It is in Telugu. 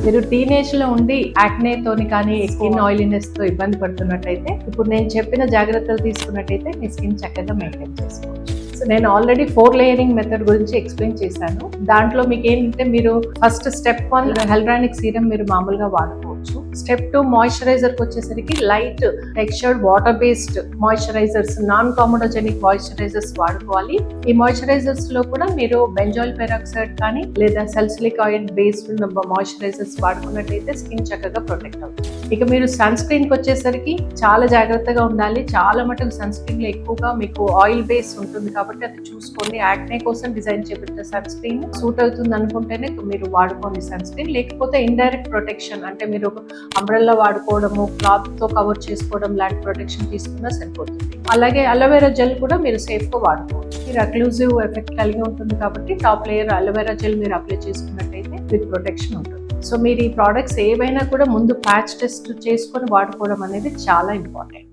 మీరు టీనేజ్ లో ఉండి యాక్నే తోని కానీ స్కిన్ ఆయిలీనెస్ తో ఇబ్బంది పడుతున్నట్టయితే ఇప్పుడు నేను చెప్పిన జాగ్రత్తలు తీసుకున్నట్టయితే మీ స్కిన్ చక్కగా మెయింటైన్ చేసుకోవచ్చు. సో నేను ఆల్రెడీ 4 లేయరింగ్ మెథడ్ గురించి ఎక్స్ప్లెయిన్ చేశాను. దాంట్లో మీకు ఏంటంటే మీరు ఫస్ట్ స్టెప్ 1 హెల్రానిక్ సీరం మీరు మామూలుగా వాడుకోవచ్చు. స్టెప్ 2 మాయిశ్చరైజర్ కి వచ్చేసరికి light textured water based moisturisers, non comedogenic moisturisers వాడుకోవాలి. ఈ మాయిశ్చరైజర్స్ లో కూడా మీరు బెంజాయిల్ పెరాక్సైడ్ కానీ లేదా సల్సిలిక్ ఆయిల్ బేస్డ్ ఉన్న మాయిశ్చరైజర్స్ వాడుకున్నట్టయితే స్కిన్ చక్కగా ప్రొటెక్ట్ అవుతుంది. ఇక మీరు సన్ స్క్రీన్ కి వచ్చేసరికి చాలా జాగ్రత్తగా ఉండాలి. చాలా మటుకు సన్ స్క్రీన్ లో ఎక్కువగా మీకు ఆయిల్ బేస్ ఉంటుంది కాబట్టి అది చూసుకోండి. యాక్నే కోసం డిజైన్ చేయబడిన సన్ స్క్రీన్ సూట్ అవుతుంది అనుకుంటేనే మీరు వాడుకోండి సన్ స్క్రీన్. లేకపోతే ఇండైరెక్ట్ ప్రొటెక్షన్ అంటే మీరు అంబ్రెల్లా వాడుకోవడము, క్లాత్ తో కవర్ చేసుకోవడం లాంటి ప్రొటెక్షన్ తీసుకున్నా సరిపోతుంది. అలాగే అలోవెరా జెల్ కూడా మీరు సేఫ్ గా వాడుకోవచ్చు. మీరు అక్లూజివ్ ఎఫెక్ట్ కలిగి ఉంటుంది కాబట్టి టాప్ లేయర్ అలోవెరా జెల్ మీరు అప్లై చేసుకున్నట్టయితే విత్ ప్రొటెక్షన్ ఉంటుంది. సో మీరు ఈ ప్రోడక్ట్స్ ఏవైనా కూడా ముందు ప్యాచ్ టెస్ట్ చేసుకొని వాడుకోవడం అనేది చాలా ఇంపార్టెంట్.